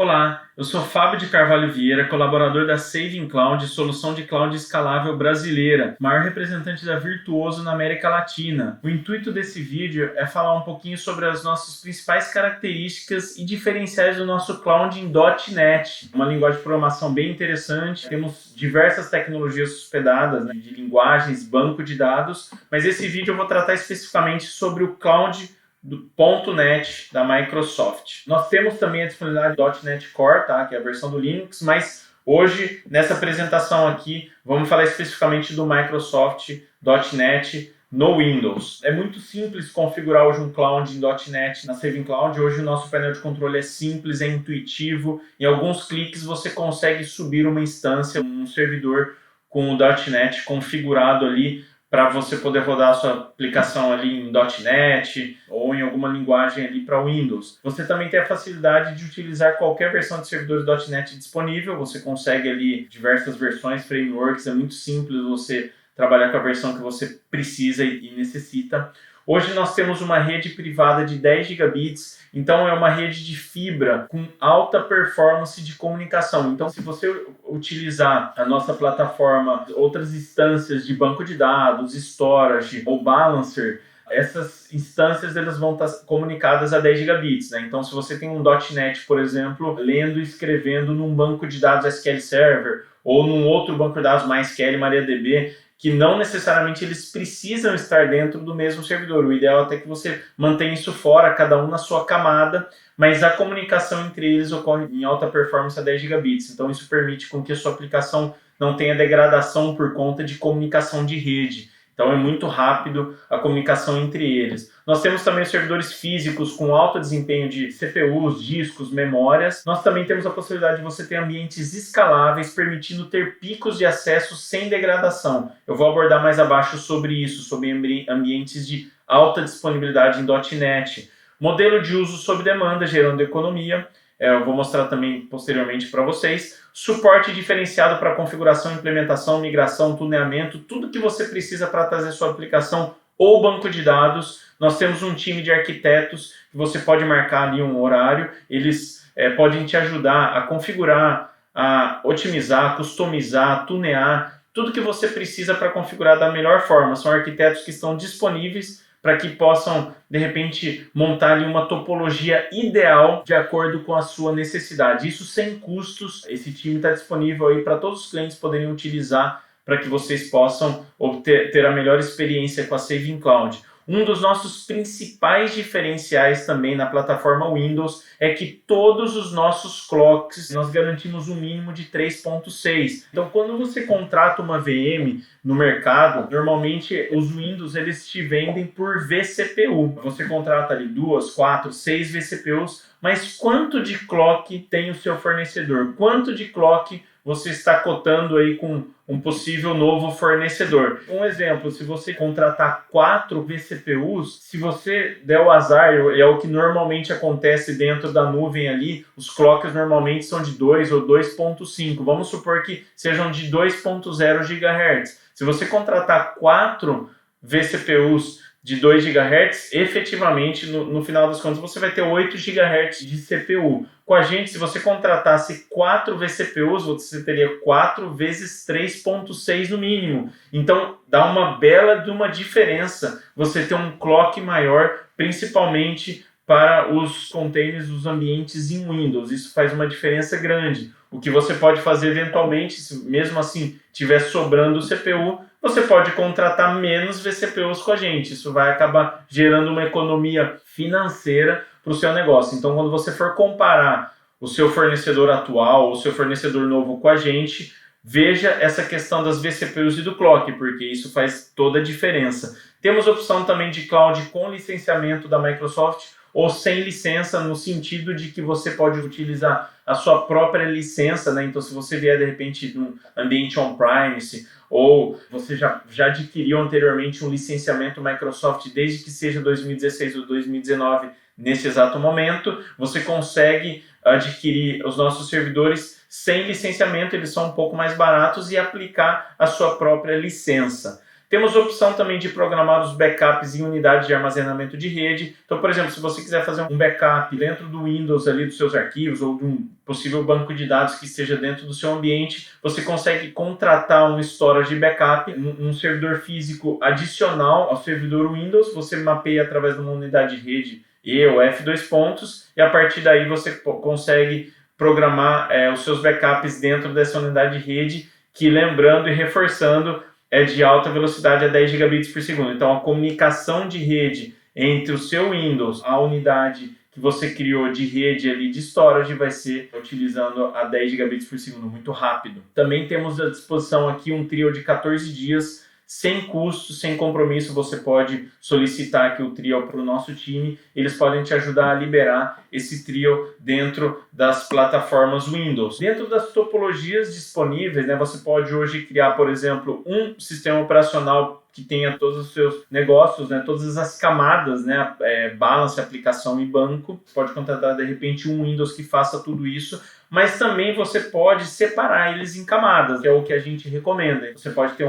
Olá, eu sou Fábio de Carvalho Vieira, colaborador da Saving Cloud, solução de cloud escalável brasileira, maior representante da Virtuoso na América Latina. O intuito desse vídeo é falar um pouquinho sobre as nossas principais características e diferenciais do nosso cloud em .NET, uma linguagem de programação bem interessante. Temos diversas tecnologias hospedadas, de linguagens, banco de dados, mas esse vídeo eu vou tratar especificamente sobre o cloud do .NET da Microsoft. Nós temos também a disponibilidade do .NET Core, tá? Que é a versão do Linux, mas hoje, nessa apresentação aqui, vamos falar especificamente do Microsoft .NET no Windows. É muito simples configurar hoje um cloud em .NET na Saving Cloud. Hoje o nosso painel de controle é simples, é intuitivo. Em alguns cliques você consegue subir uma instância, um servidor com o .NET configurado ali para você poder rodar a sua aplicação ali em .NET ou em alguma linguagem ali para Windows. Você também tem a facilidade de utilizar qualquer versão de servidores .NET disponível. Você consegue ali diversas versões, frameworks. É muito simples você trabalhar com a versão que você precisa e necessita. Hoje nós temos uma rede privada de 10 gigabits, então é uma rede de fibra com alta performance de comunicação. Então, se você utilizar a nossa plataforma, outras instâncias de banco de dados, storage ou balancer, essas instâncias elas vão estar comunicadas a 10 gigabits. Né? Então, se você tem um .NET, por exemplo, lendo e escrevendo num banco de dados SQL Server ou num outro banco de dados MySQL, MariaDB, que não necessariamente eles precisam estar dentro do mesmo servidor. O ideal é até que você mantenha isso fora, cada um na sua camada, mas a comunicação entre eles ocorre em alta performance a 10 gigabits. Então isso permite com que a sua aplicação não tenha degradação por conta de comunicação de rede. Então é muito rápido a comunicação entre eles. Nós temos também os servidores físicos com alto desempenho de CPUs, discos, memórias. Nós também temos a possibilidade de você ter ambientes escaláveis, permitindo ter picos de acesso sem degradação. Eu vou abordar mais abaixo sobre isso, sobre ambientes de alta disponibilidade em .NET. Modelo de uso sob demanda, gerando economia. Eu vou mostrar também posteriormente para vocês. Suporte diferenciado para configuração, implementação, migração, tuneamento, tudo que você precisa para trazer sua aplicação ou banco de dados. Nós temos um time de arquitetos que você pode marcar ali um horário. Eles podem te ajudar a configurar, a otimizar, customizar, tunear, tudo que você precisa para configurar da melhor forma. São arquitetos que estão disponíveis para que possam, de repente, montar ali uma topologia ideal de acordo com a sua necessidade. Isso sem custos. Esse time está disponível aí para todos os clientes poderem utilizar para que vocês possam ter a melhor experiência com a Saving Cloud. Um dos nossos principais diferenciais também na plataforma Windows é que todos os nossos clocks nós garantimos um mínimo de 3.6. Então, quando você contrata uma VM no mercado, normalmente os Windows eles te vendem por vCPU. Você contrata ali 2, 4, 6 vCPUs, mas quanto de clock tem o seu fornecedor? Quanto de clock você está cotando aí com um possível novo fornecedor? Um exemplo, se você contratar 4 vCPUs, se você der o azar, é o que normalmente acontece dentro da nuvem ali, os clocks normalmente são de 2 ou 2.5. Vamos supor que sejam de 2.0 GHz. Se você contratar 4 vCPUs de 2 GHz, efetivamente, no final das contas, você vai ter 8 GHz de CPU. Com a gente, se você contratasse 4 vCPUs, você teria 4 vezes 3.6 no mínimo. Então, dá uma bela de uma diferença você ter um clock maior, principalmente para os containers dos ambientes em Windows. Isso faz uma diferença grande. O que você pode fazer eventualmente, se mesmo assim estiver sobrando o CPU, você pode contratar menos vCPUs com a gente. Isso vai acabar gerando uma economia financeira para o seu negócio. Então, quando você for comparar o seu fornecedor atual ou o seu fornecedor novo com a gente, veja essa questão das vCPUs e do clock, porque isso faz toda a diferença. Temos a opção também de cloud com licenciamento da Microsoft ou sem licença, no sentido de que você pode utilizar a sua própria licença, né? Então, se você vier, de repente, de um ambiente on-premise, ou você já adquiriu anteriormente um licenciamento Microsoft desde que seja 2016 ou 2019, nesse exato momento, você consegue adquirir os nossos servidores sem licenciamento, eles são um pouco mais baratos, e aplicar a sua própria licença. Temos a opção também de programar os backups em unidades de armazenamento de rede. Então, por exemplo, se você quiser fazer um backup dentro do Windows ali dos seus arquivos ou de um possível banco de dados que esteja dentro do seu ambiente, você consegue contratar um storage de backup, um servidor físico adicional ao servidor Windows. Você mapeia através de uma unidade de rede E ou F2 pontos e a partir daí você consegue programar os seus backups dentro dessa unidade de rede, que, lembrando e reforçando, é de alta velocidade a 10 gigabits por segundo. Então a comunicação de rede entre o seu Windows, a unidade que você criou de rede ali de storage, vai ser utilizando a 10 gigabits por segundo, muito rápido. Também temos à disposição aqui um trial de 14 dias, sem custo, sem compromisso. Você pode solicitar aqui o trial para o nosso time. Eles podem te ajudar a liberar esse trial dentro das plataformas Windows. Dentro das topologias disponíveis, né, você pode hoje criar, por exemplo, um sistema operacional que tenha todos os seus negócios, né, todas as camadas, né, balance, aplicação e banco. Você pode contratar, de repente, um Windows que faça tudo isso, mas também você pode separar eles em camadas, que é o que a gente recomenda. Você pode ter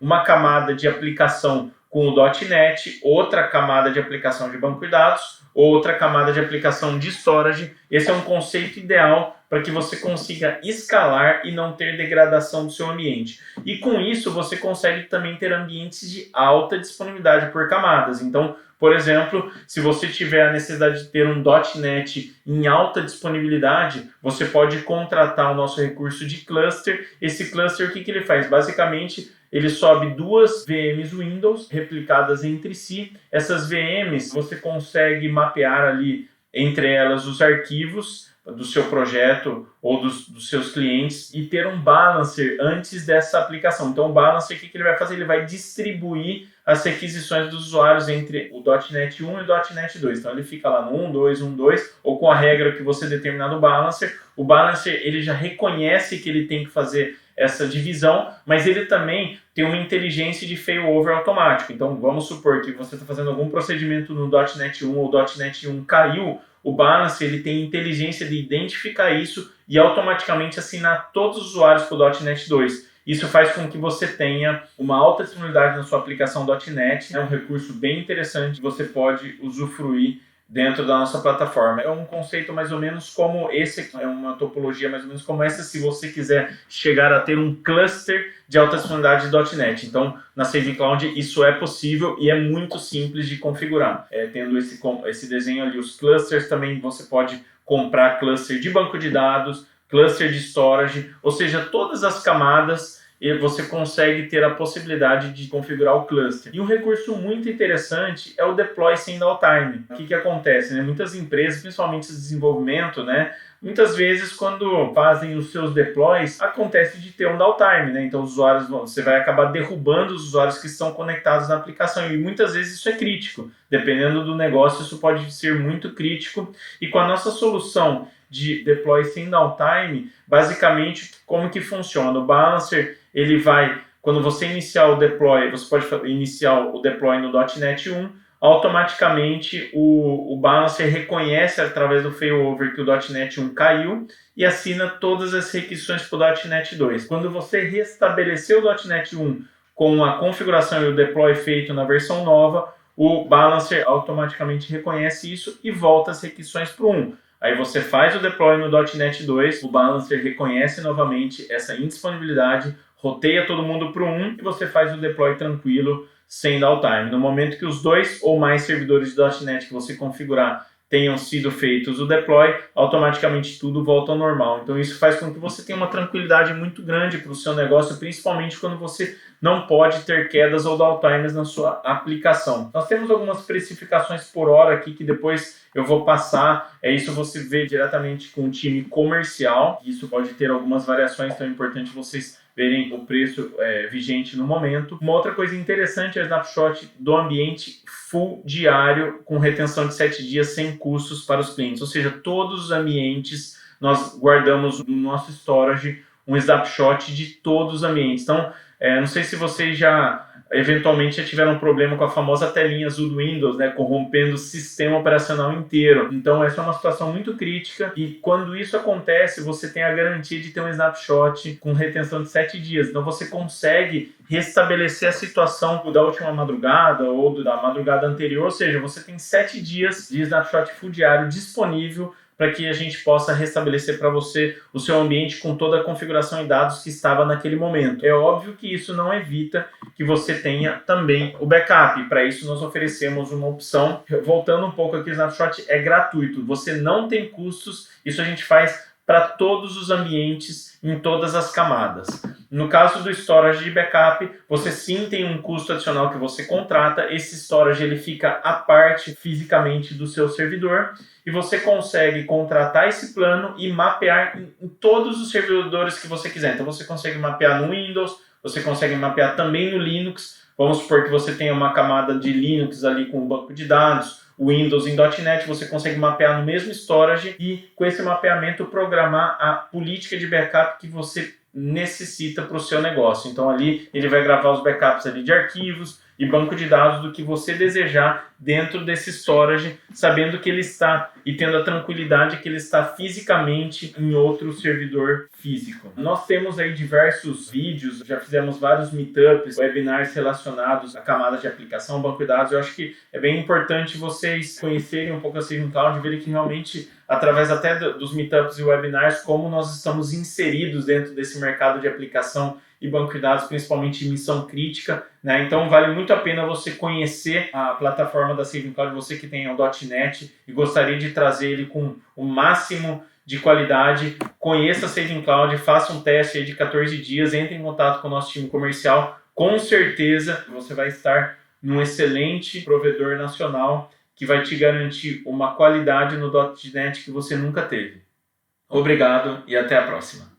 uma camada de aplicação com o .NET, outra camada de aplicação de banco de dados, outra camada de aplicação de storage. Esse é um conceito ideal para que você consiga escalar e não ter degradação do seu ambiente. E com isso você consegue também ter ambientes de alta disponibilidade por camadas. Então, por exemplo, se você tiver a necessidade de ter um .NET em alta disponibilidade, você pode contratar o nosso recurso de cluster. Esse cluster, o que ele faz? Basicamente, ele sobe duas VMs Windows replicadas entre si. Essas VMs, você consegue mapear ali entre elas os arquivos do seu projeto ou dos seus clientes e ter um balancer antes dessa aplicação. Então, o balancer, o que ele vai fazer? Ele vai distribuir as requisições dos usuários entre o .NET 1 e o .NET 2. Então, ele fica lá no 1, 2, 1, 2, ou com a regra que você determinar no balancer. O balancer, ele já reconhece que ele tem que fazer essa divisão, mas ele também tem uma inteligência de failover automático. Então, vamos supor que você está fazendo algum procedimento no .NET 1 ou o .NET 1 caiu, o balancer ele tem inteligência de identificar isso e automaticamente assinar todos os usuários para o .NET 2. Isso faz com que você tenha uma alta disponibilidade na sua aplicação .NET. É um recurso bem interessante que você pode usufruir dentro da nossa plataforma. É um conceito mais ou menos como esse, é uma topologia mais ou menos como essa, se você quiser chegar a ter um cluster de alta disponibilidade de .NET. Então, na Saving Cloud isso é possível e é muito simples de configurar. Tendo esse desenho ali, os clusters também você pode comprar cluster de banco de dados, cluster de storage, ou seja, todas as camadas e você consegue ter a possibilidade de configurar o cluster. E um recurso muito interessante é o Deploy Sem Downtime. O que acontece? Né? Muitas empresas, principalmente de desenvolvimento, né? Muitas vezes quando fazem os seus deploys, acontece de ter um downtime, né? Então os usuários, você vai acabar derrubando os usuários que estão conectados na aplicação e muitas vezes isso é crítico. Dependendo do negócio, isso pode ser muito crítico. E com a nossa solução de deploy sem downtime, basicamente como que funciona? O balancer, ele vai, quando você iniciar o deploy, você pode iniciar o deploy no .NET 1, automaticamente o balancer reconhece através do failover que o .NET 1 caiu e assina todas as requisições para o .NET 2. Quando você restabelecer o .NET 1 com a configuração e o deploy feito na versão nova, o balancer automaticamente reconhece isso e volta as requisições para o 1. Aí você faz o deploy no .NET 2, o balancer reconhece novamente essa indisponibilidade, roteia todo mundo para o 1 e você faz o deploy tranquilo, sem downtime. No momento que os 2 ou mais servidores de .NET que você configurar tenham sido feitos o deploy, automaticamente tudo volta ao normal. Então isso faz com que você tenha uma tranquilidade muito grande para o seu negócio, principalmente quando você não pode ter quedas ou downtimes na sua aplicação. Nós temos algumas precificações por hora aqui que depois eu vou passar, isso você vê diretamente com o time comercial. Isso pode ter algumas variações, então é importante vocês verem o preço vigente no momento. Uma outra coisa interessante é o snapshot do ambiente full diário, com retenção de 7 dias sem custos para os clientes. Ou seja, todos os ambientes nós guardamos no nosso storage um snapshot de todos os ambientes. Então, Não sei se vocês já eventualmente já tiveram um problema com a famosa telinha azul do Windows, né, corrompendo o sistema operacional inteiro. Então essa é uma situação muito crítica e quando isso acontece, você tem a garantia de ter um snapshot com retenção de 7 dias. Então você consegue restabelecer a situação da última madrugada ou da madrugada anterior, ou seja, você tem 7 dias de snapshot full diário disponível para que a gente possa restabelecer para você o seu ambiente com toda a configuração e dados que estava naquele momento. É óbvio que isso não evita que você tenha também o backup. Para isso nós oferecemos uma opção. Voltando um pouco aqui, o Snapshot é gratuito. Você não tem custos. Isso a gente faz para todos os ambientes, em todas as camadas. No caso do storage de backup, você sim tem um custo adicional que você contrata. Esse storage ele fica à parte fisicamente do seu servidor e você consegue contratar esse plano e mapear em todos os servidores que você quiser. Então você consegue mapear no Windows, você consegue mapear também no Linux. Vamos supor que você tenha uma camada de Linux ali com um banco de dados, o Windows em .NET, você consegue mapear no mesmo storage e com esse mapeamento programar a política de backup que você necessita para o seu negócio. Então ali ele vai gravar os backups ali de arquivos e banco de dados do que você desejar dentro desse storage, sabendo que ele está e tendo a tranquilidade que ele está fisicamente em outro servidor físico. Nós temos aí diversos vídeos, já fizemos vários meetups, webinars relacionados à camada de aplicação, banco de dados. Eu acho que é bem importante vocês conhecerem um pouco a Saving Cloud, verem que realmente, através até dos meetups e webinars, como nós estamos inseridos dentro desse mercado de aplicação e banco de dados, principalmente em missão crítica, né? Então vale muito a pena você conhecer a plataforma da Saving Cloud, você que tem o .NET e gostaria de trazer ele com o máximo de qualidade. Conheça a Saving Cloud, faça um teste aí de 14 dias, entre em contato com o nosso time comercial, com certeza você vai estar num excelente provedor nacional que vai te garantir uma qualidade no .NET que você nunca teve. Obrigado e até a próxima.